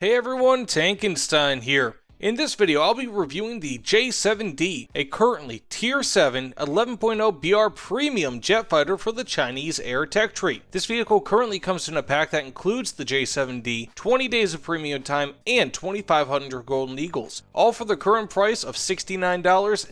Hey everyone, Tankenstein here. In this video, I'll be reviewing the J-7D, a currently Tier 7 11.0 BR Premium jet fighter for the Chinese Air Tech Tree. This vehicle currently comes in a pack that includes the J-7D, 20 days of premium time, and 2,500 Golden Eagles, all for the current price of $69.99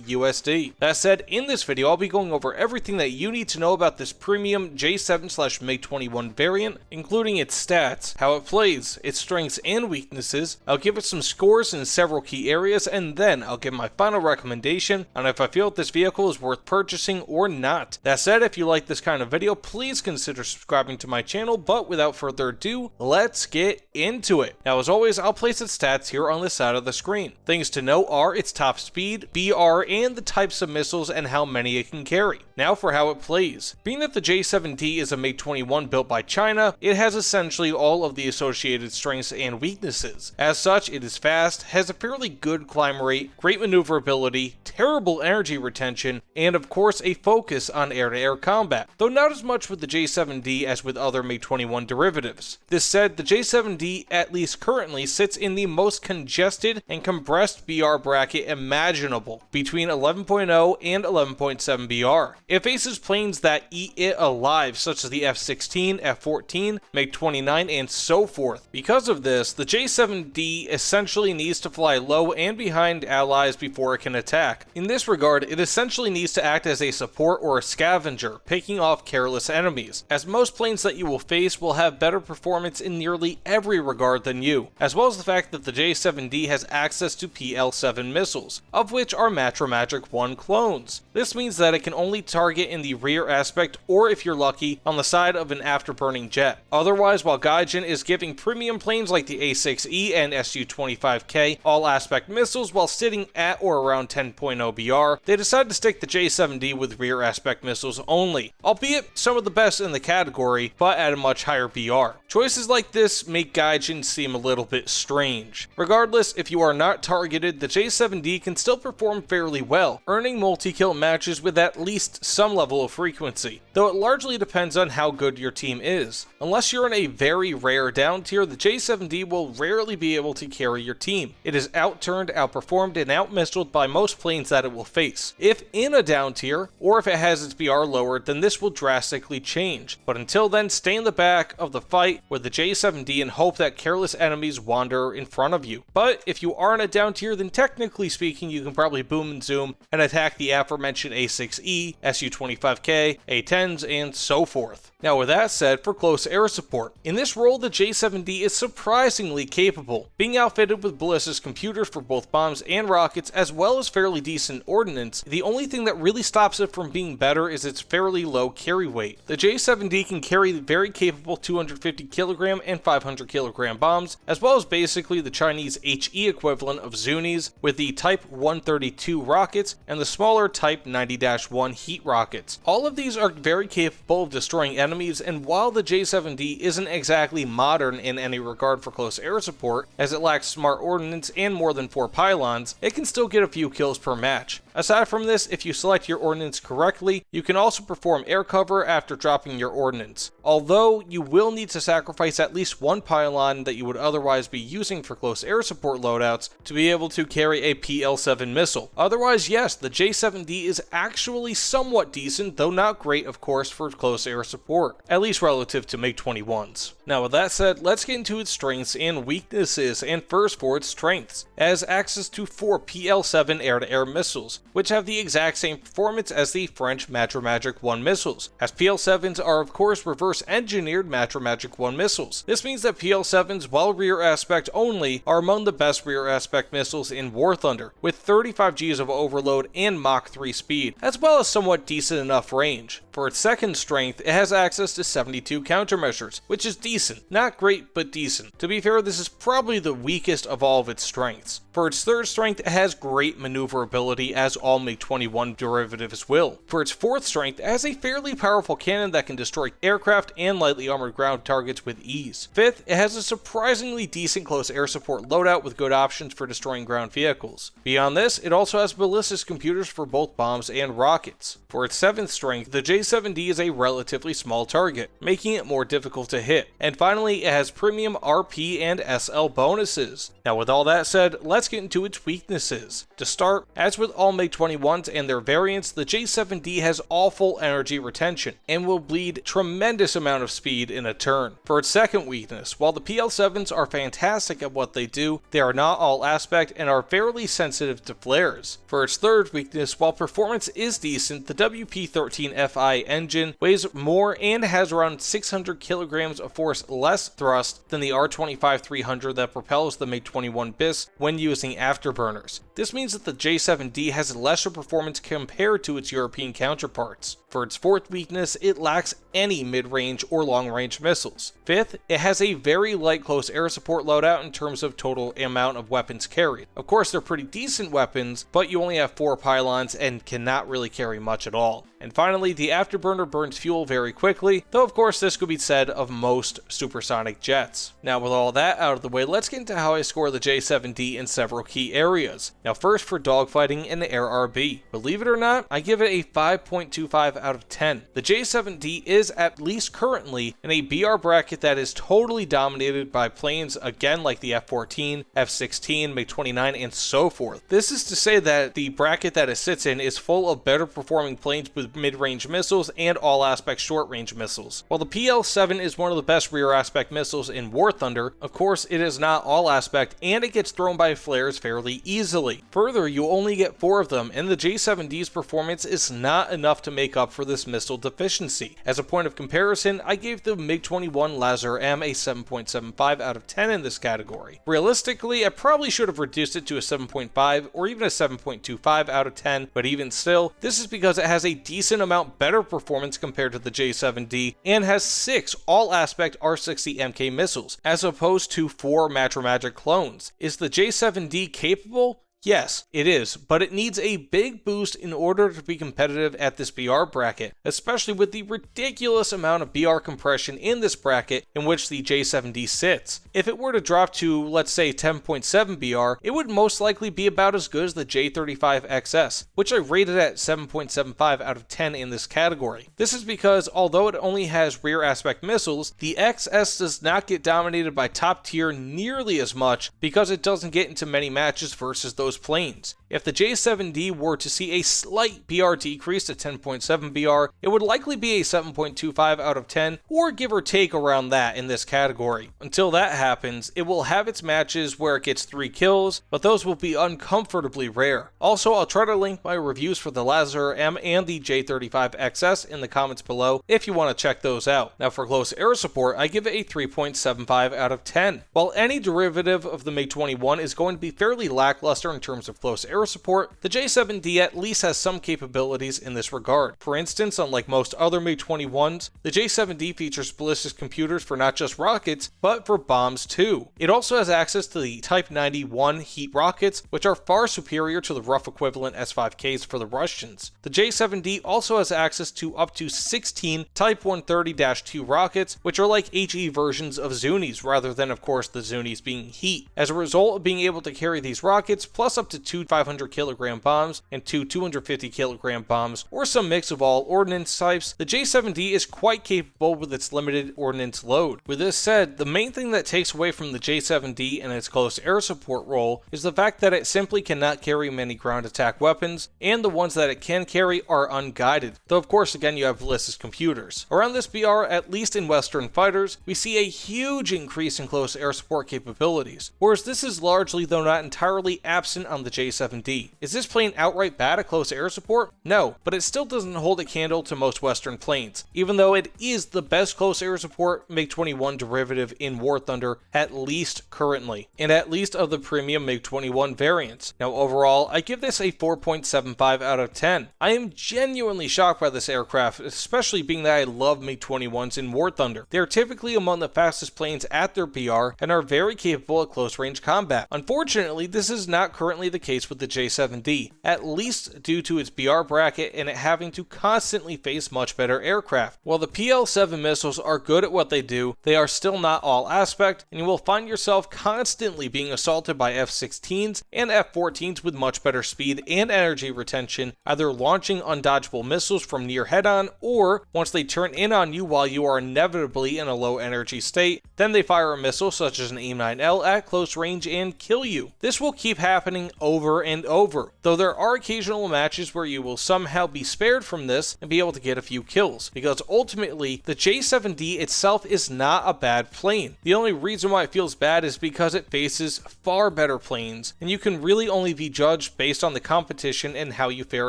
USD. That said, in this video, I'll be going over everything that you need to know about this premium J7/MiG-21 variant, including its stats, how it plays, its strengths and weaknesses. I'll give it some scores in several key areas, and then I'll give my final recommendation on if I feel this vehicle is worth purchasing or not. That said, if you like this kind of video, please consider subscribing to my channel, but without further ado, let's get into it. Now, as always, I'll place its stats here on the side of the screen. Things to know are its top speed, BR, and the types of missiles and how many it can carry. Now for how it plays. Being that the J-7D is a MiG-21 built by China, it has essentially all of the associated strengths and weaknesses. As such, it is fast, has a fairly good climb rate, great maneuverability, terrible energy retention, and of course a focus on air-to-air combat, though not as much with the J-7D as with other MiG-21 derivatives. This said, the J-7D, at least currently, sits in the most congested and compressed BR bracket imaginable, between 11.0 and 11.7 BR. It faces planes that eat it alive, such as the F-16, F-14, MiG-29, and so forth. Because of this, the J-7D essentially needs to fly low and behind allies before it can attack. In this regard, it essentially needs to act as a support or a scavenger, picking off careless enemies, as most planes that you will face will have better performance in nearly every regard than you, as well as the fact that the J-7D has access to PL-7 missiles, of which are Magic 1 clones. This means that it can only target in the rear aspect, or if you're lucky, on the side of an afterburning jet. Otherwise, while Gaijin is giving premium planes like the A6E and Su-25K all aspect missiles while sitting at or around 10.0 BR, they decided to stick the J-7D with rear aspect missiles only, albeit some of the best in the category, but at a much higher BR. Choices like this make Gaijin seem a little bit strange. Regardless, if you are not targeted, the J-7D can still perform fairly well, earning multi-kill matches with at least some level of frequency, though it largely depends on how good your team is. Unless you're in a very rare down tier, the J-7D will rarely be able to carry your team. It is outturned, outperformed, and outmissiled by most planes that it will face. If in a down tier, or if it has its BR lowered, then this will drastically change. But until then, stay in the back of the fight with the J-7D and hope that careless enemies wander in front of you. But if you are in a down tier, then technically speaking, you can probably boom and zoom and attack the aforementioned A6E, Su-25K, A-10s, and so forth. Now with that said, for close air support, in this role the J-7D is surprisingly capable, being outfitted with ballistics computers for both bombs and rockets, as well as fairly decent ordnance. The only thing that really stops it from being better is its fairly low carry weight. The J-7D can carry very capable 250 kilogram and 500 kilogram bombs, as well as basically the Chinese HE equivalent of Zunis, with the Type 132 rockets and the smaller Type 90-1 heat rockets. All of these are very capable of destroying enemies, and while the J-7D isn't exactly modern in any regard for close air support, as it lacks smart ordnance and more than 4 pylons, it can still get a few kills per match. Aside from this, if you select your ordnance correctly, you can also perform air cover after dropping your ordnance, although you will need to sacrifice at least 1 pylon that you would otherwise be using for close air support loadouts to be able to carry a PL-7 missile. Otherwise, yes, the J-7D is actually somewhat decent, though not great of course for close air support, at least relative to MiG-21s. Now with that said, let's get into its strengths and weaknesses, and first for its strengths. It has access to 4 PL-7 air-to-air missiles, which have the exact same performance as the French Magic 1 missiles, as PL-7s are of course reverse engineered Magic 1 missiles. This means that PL-7s, while rear aspect only, are among the best rear aspect missiles in War Thunder, with 35 Gs of overload and Mach 3 speed, as well as somewhat decent enough range. For its second strength, it has access to 72 countermeasures, which is decent. Not great, but decent. To be fair, this is probably the weakest of all of its strengths. For its third strength, it has great maneuverability as as all MiG-21 derivatives will. For its 4th strength, it has a fairly powerful cannon that can destroy aircraft and lightly armored ground targets with ease. 5th, it has a surprisingly decent close air support loadout with good options for destroying ground vehicles. Beyond this, it also has ballistics computers for both bombs and rockets. For its 7th strength, the J-7D is a relatively small target, making it more difficult to hit. And finally, it has premium RP and SL bonuses. Now with all that said, let's get into its weaknesses. To start, as with all MiG-21s and their variants, the J-7D has awful energy retention and will bleed tremendous amount of speed in a turn. For its 2nd weakness, while the PL-7s are fantastic at what they do, they are not all aspect and are fairly sensitive to flares. For its 3rd weakness, while performance is decent, the WP-13FI engine weighs more and has around 600 kilograms of force less thrust than the R-25-300 that propels the MiG-21 BIS when using afterburners. This means that the J-7D has lesser performance compared to its European counterparts. For its 4th weakness, it lacks any mid-range or long-range missiles. 5th, it has a very light close air support loadout in terms of total amount of weapons carried. Of course, they're pretty decent weapons, but you only have 4 pylons and cannot really carry much at all. And finally, the afterburner burns fuel very quickly, though of course this could be said of most supersonic jets. Now with all that out of the way, let's get into how I score the J-7D in several key areas. Now first, for dogfighting and air RB. Believe it or not, I give it a 5.25 out of 10. The J-7D is, at least currently, in a BR bracket that is totally dominated by planes again like the F-14, F-16, MiG-29, and so forth. This is to say that the bracket that it sits in is full of better performing planes with mid-range missiles and all-aspect short-range missiles. While the PL-7 is one of the best rear-aspect missiles in War Thunder, of course it is not all-aspect and it gets thrown by flares fairly easily. Further, you only get 4 of them, and the J-7D's performance is not enough to make up for this missile deficiency. As a point of comparison, I gave the MiG-21 Laser M a 7.75 out of 10 in this category. Realistically, I probably should have reduced it to a 7.5 or even a 7.25 out of 10, but even still, this is because it has a decent amount better performance compared to the J-7D and has 6 all-aspect R-60 MK missiles, as opposed to 4 Matromagic clones. Is the J-7D capable? Yes, it is, but it needs a big boost in order to be competitive at this BR bracket, especially with the ridiculous amount of BR compression in this bracket in which the J-7D sits. If it were to drop to, let's say, 10.7 BR, it would most likely be about as good as the J-35XS, which I rated at 7.75 out of 10 in this category. This is because, although it only has rear aspect missiles, the XS does not get dominated by top tier nearly as much because it doesn't get into many matches versus those planes. If the J-7D were to see a slight BR decrease to 10.7 BR, it would likely be a 7.25 out of 10, or give or take around that in this category. Until that happens, it will have its matches where it gets 3 kills, but those will be uncomfortably rare. Also, I'll try to link my reviews for the Laser M and the J-35XS in the comments below if you want to check those out. Now for close air support, I give it a 3.75 out of 10. While any derivative of the MiG-21 is going to be fairly lackluster in terms of close air support, the J-7D at least has some capabilities in this regard. For instance, unlike most other MiG-21s, the J-7D features ballistics computers for not just rockets, but for bombs too. It also has access to the Type 91 heat rockets, which are far superior to the rough equivalent S-5Ks for the Russians. The J-7D also has access to up to 16 Type 130-2 rockets, which are like HE versions of Zunis, rather than of course the Zunis being heat. As a result of being able to carry these rockets, plus up to 2 500 kilogram bombs and 2 250 kilogram bombs, or some mix of all ordnance types, the J-7D is quite capable with its limited ordnance load. With this said, the main thing that takes away from the J-7D and its close air support role is the fact that it simply cannot carry many ground attack weapons, and the ones that it can carry are unguided, though of course again you have ballistics computers. Around this BR, at least in Western fighters, we see a huge increase in close air support capabilities, whereas this is largely, though not entirely, absent on the J-7D. Is this plane outright bad at close air support? No, but it still doesn't hold a candle to most Western planes, even though it is the best close air support MiG-21 derivative in War Thunder, at least currently, and at least of the premium MiG-21 variants. Now overall, I give this a 4.75 out of 10. I am genuinely shocked by this aircraft, especially being that I love MiG-21s in War Thunder. They are typically among the fastest planes at their BR and are very capable at close range combat. Unfortunately, this is not currently the case with the J-7D, at least due to its BR bracket and it having to constantly face much better aircraft. While the PL-7 missiles are good at what they do, they are still not all aspect, and you will find yourself constantly being assaulted by F-16s and F-14s with much better speed and energy retention, either launching undodgeable missiles from near head-on, or once they turn in on you while you are inevitably in a low energy state, then they fire a missile such as an AIM-9L at close range and kill you. This will keep happening over and over, though there are occasional matches where you will somehow be spared from this and be able to get a few kills, because ultimately the J-7D itself is not a bad plane. The only reason why it feels bad is because it faces far better planes, and you can really only be judged based on the competition and how you fare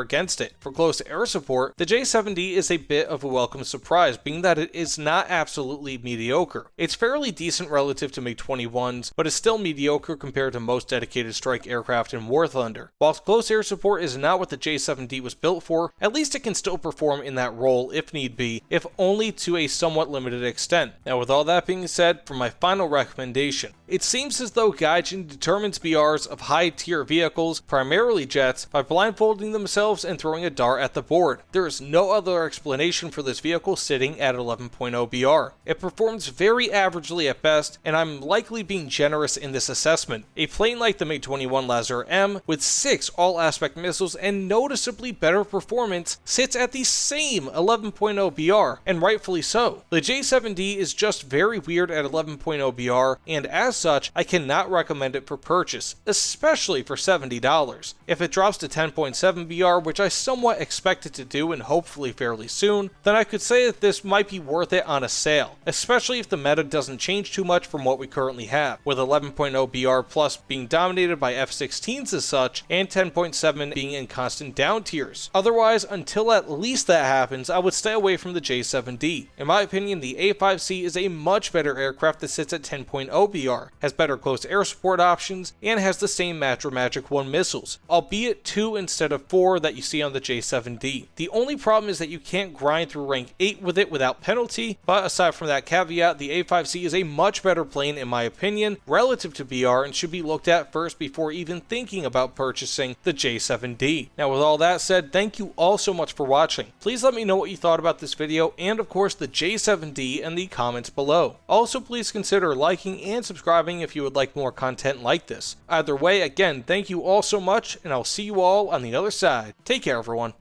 against it. For close air support, the J-7D is a bit of a welcome surprise, being that it is not absolutely mediocre. It's fairly decent relative to MiG-21s, but is still mediocre compared to most dedicated strike aircraft in War Thunder. Whilst close air support is not what the J-7D was built for, at least it can still perform in that role if need be, if only to a somewhat limited extent. Now with all that being said, for my final recommendation, it seems as though Gaijin determines BRs of high-tier vehicles, primarily jets, by blindfolding themselves and throwing a dart at the board. There is no other explanation for this vehicle sitting at 11.0 BR. It performs very averagely at best, and I'm likely being generous in this assessment. A plane like the MiG-21 Lazar M, with 6 all-aspect missiles and noticeably better performance, sits at the same 11.0 BR, and rightfully so. The J-7D is just very weird at 11.0 BR, and as such, I cannot recommend it for purchase, especially for $70. If it drops to 10.7 BR, which I somewhat expect it to do and hopefully fairly soon, then I could say that this might be worth it on a sale, especially if the meta doesn't change too much from what we currently have, with 11.0 BR Plus being dominated by F-16s as such, and 10.7 being in constant down tiers. Otherwise, until at least that happens, I would stay away from the J-7D. In my opinion, the A5C is a much better aircraft that sits at 10.0 BR, has better close air support options, and has the same Matra Magic 1 missiles, albeit 2 instead of 4 that you see on the J-7D. The only problem is that you can't grind through rank 8 with it without penalty, but aside from that caveat, the A5C is a much better plane in my opinion relative to BR and should be looked at first before even thinking about purchasing the J-7D. Now with all that said, thank you all so much for watching. Please let me know what you thought about this video and of course the J-7D in the comments below. Also please consider liking and subscribing if you would like more content like this. Either way, again, thank you all so much and I'll see you all on the other side. Take care everyone.